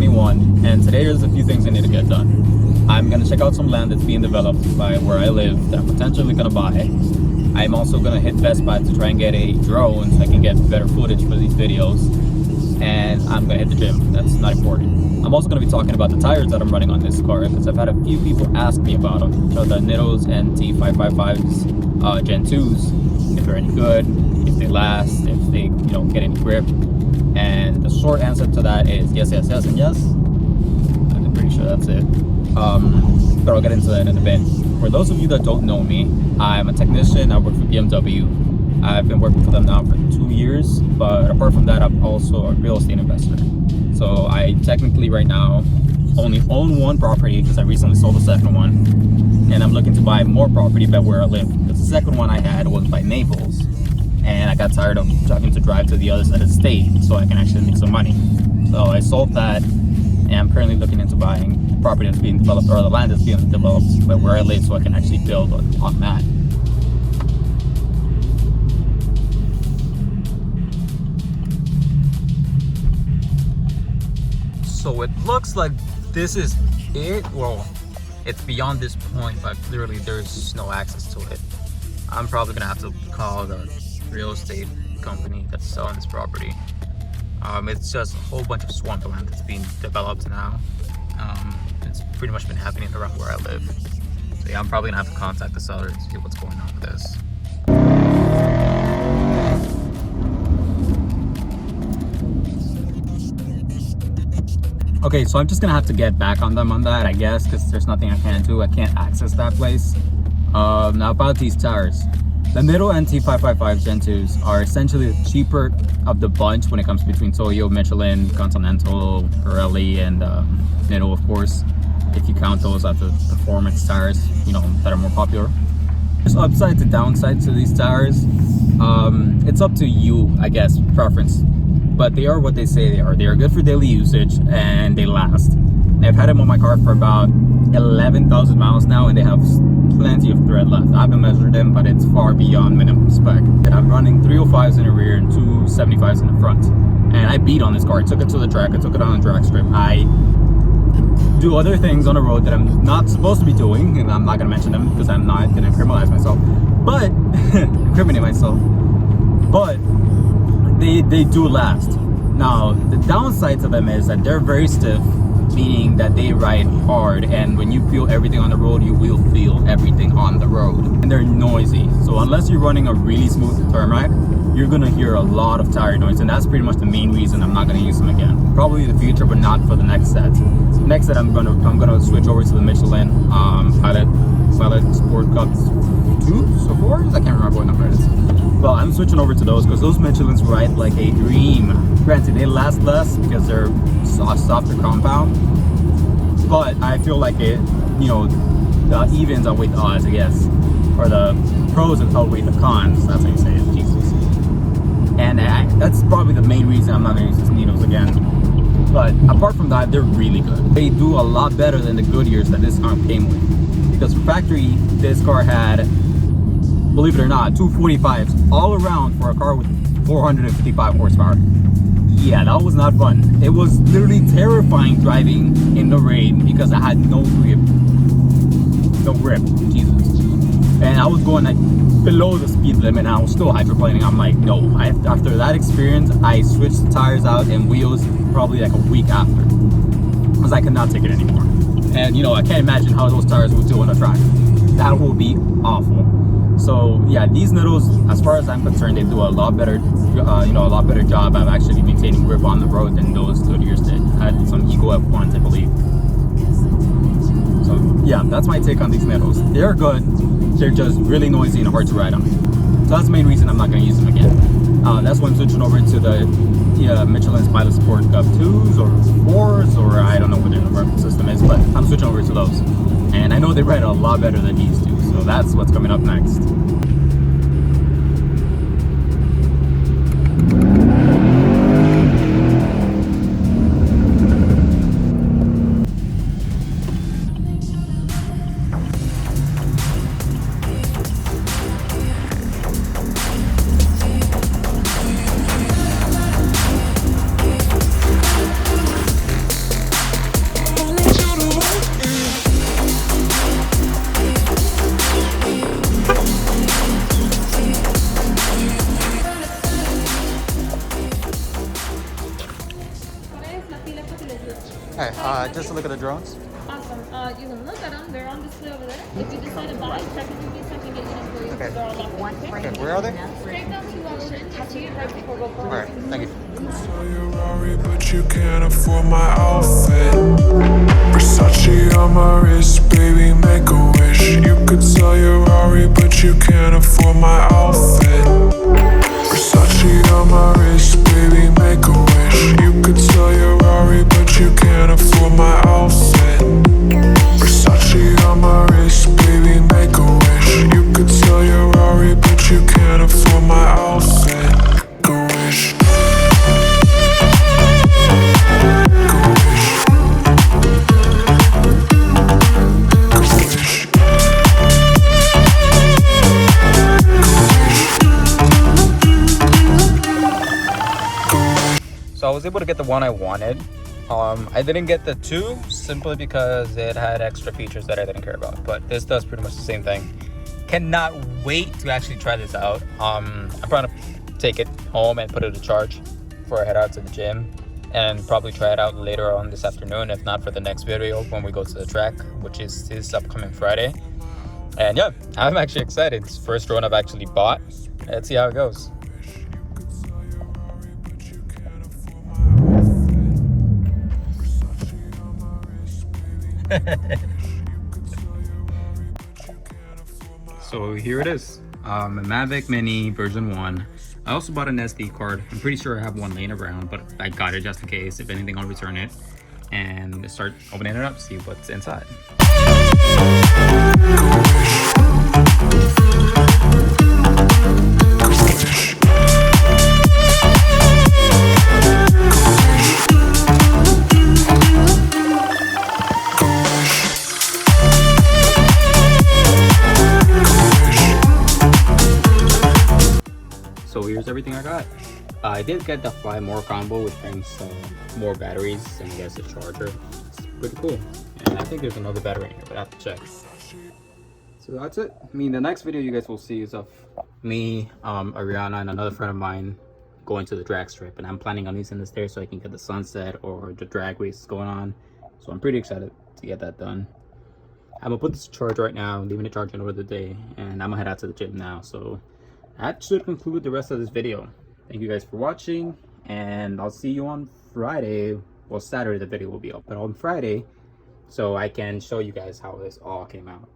2021, and today there's a few things I need to get done. I'm gonna check out some land that's being developed by where I live that I'm potentially gonna buy. I'm also gonna hit Best Buy to try and get a drone so I can get better footage for these videos. And I'm gonna hit the gym. That's not important. I'm also gonna be talking about the tires that I'm running on this car because I've had a few people ask me about them. So the Nitto's NT555s Gen 2s, if they're any good, if they last, if they get any grip. And the short answer to that is yes, yes, yes, and yes. I'm pretty sure that's it. But I'll get into that in a bit. For those of you that don't know me, I'm a technician. I work for BMW. I've been working for them now for 2 years, but apart from that, I'm also a real estate investor. So I technically right now only own one property because I recently sold the second one, and I'm looking to buy more property by where I live. Because the second one I had was by Naples, and I got tired of having to drive to the other side of the state so I can actually make some money. So I sold that, and I'm currently looking into buying property that's being developed, or the land that's being developed by where I live, so I can actually build on that. So it looks like this is it. Well, it's beyond this point, but clearly there's no access to it. I'm probably gonna have to call the real estate company that's selling this property. It's just a whole bunch of swampland that's being developed now. It's pretty much been happening around where I live. So yeah, I'm probably gonna have to contact the seller to see what's going on with this. Okay, so I'm just gonna have to get back on them on that, I guess, because there's nothing I can do. I can't access that place. Now about these tires. The Nitto NT555 Gen 2s are essentially the cheaper of the bunch when it comes between Toyo, Michelin, Continental, Pirelli, and Nitto, of course, if you count those as the performance tires, that are more popular. There's upsides and downsides to these tires. It's up to you, I guess, preference. But they are what they say they are. They are good for daily usage and they last. I've had them on my car for about 11,000 miles now, and they have plenty of tread left. I haven't measured them, but it's far beyond minimum spec. And I'm running 305s in the rear and 275s in the front. And I beat on this car. I took it to the track. I took it on the drag strip. I do other things on the road that I'm not supposed to be doing, and I'm not going to mention them because I'm not going to criminalize myself. But incriminate myself. But they do last. Now, the downside to them is that they're very stiff, meaning that they ride hard, and when you feel everything on the road, you will feel everything on the road. And they're noisy. So unless you're running a really smooth tarmac, you're gonna hear a lot of tire noise, and that's pretty much the main reason I'm not gonna use them again. Probably in the future, but not for the next set. Next set, I'm gonna switch over to the Michelin Pilot Sport Cup 2s or 4s. I can't remember what number it is. Well, I'm switching over to those because those Michelins ride like a dream. Granted, they last less because they're softer compound, but I feel like it, the evens outweigh the odds, I guess, or the pros outweigh the cons. That's how you say it. Jesus. And that's probably the main reason I'm not going to use these Nittos again. But apart from that, they're really good. They do a lot better than the Goodyears that this car came with. Because for factory, this car had, believe it or not, 245s all around for a car with 455 horsepower. Yeah, that was not fun. It was literally terrifying driving in the rain because I had no grip. No grip, Jesus. And I was going like below the speed limit and I was still hydroplaning. I'm like, no. After that experience, I switched the tires out and wheels probably like a week after. Because I could not take it anymore. And I can't imagine how those tires would do on a track. That will be awful. So yeah, these Nittos, as far as I'm concerned, they do a lot better, a lot better job of actually maintaining grip on the road than those Goodyears did. I had some Eco F1s, I believe. So yeah, that's my take on these Nittos. They're good. They're just really noisy and hard to ride on. So that's the main reason I'm not going to use them again. That's why I'm switching over to the Michelin's Pilot Sport Cup 2s or 4s, or I don't know what their number system is, but I'm switching over to those. And I know they ride a lot better than these two, so that's what's coming up next. Alright, just to look at the drones. Awesome. You can look at them. They're on display over there. If you decide to buy, technically I can get them for you. Okay. They're all locked in, okay? Okay, where are they? Straight down to our end. You see it right before GoPro. Alright, thank you. Sell your Rari, but you can't afford my outfit. Versace on my wrist, baby, make a wish. You could sell your Rari, but you can't afford my outfit. Versace on my wrist, baby, make a wish. You could sell your Rari, but you can't afford my outfit. Versace on my wrist, baby, make a wish. You could sell your Rari, but you can't afford my outfit. Make a wish. So I was able to get the one I wanted. I didn't get the 2 simply because it had extra features that I didn't care about, but this does pretty much the same thing. Cannot wait to actually try this out. I'm probably gonna take it home and put it to charge before I head out to the gym, and probably try it out later on this afternoon, if not for the next video when we go to the track, which is this upcoming Friday. And yeah, I'm actually excited. It's the first drone I've actually bought. Let's see how it goes. So here it is, a Mavic Mini version 1. I also bought an SD card. I'm pretty sure I have one laying around, but I got it just in case. If anything, I'll return it and start opening it up, see what's inside. So here's everything I got. I did get the Fly More combo, which brings more batteries and I guess a charger. It's pretty cool. And I think there's another battery in here, but I have to check. So that's it. I mean, the next video you guys will see is of me, ROHANA, and another friend of mine going to the drag strip. And I'm planning on using this there so I can get the sunset or the drag race going on. So I'm pretty excited to get that done. I'm gonna put this to charge right now, leaving it charging over the day, and I'm gonna head out to the gym now. So that should conclude the rest of this video. Thank you guys for watching, and I'll see you on Friday. Well, Saturday the video will be up, but on Friday, so I can show you guys how this all came out.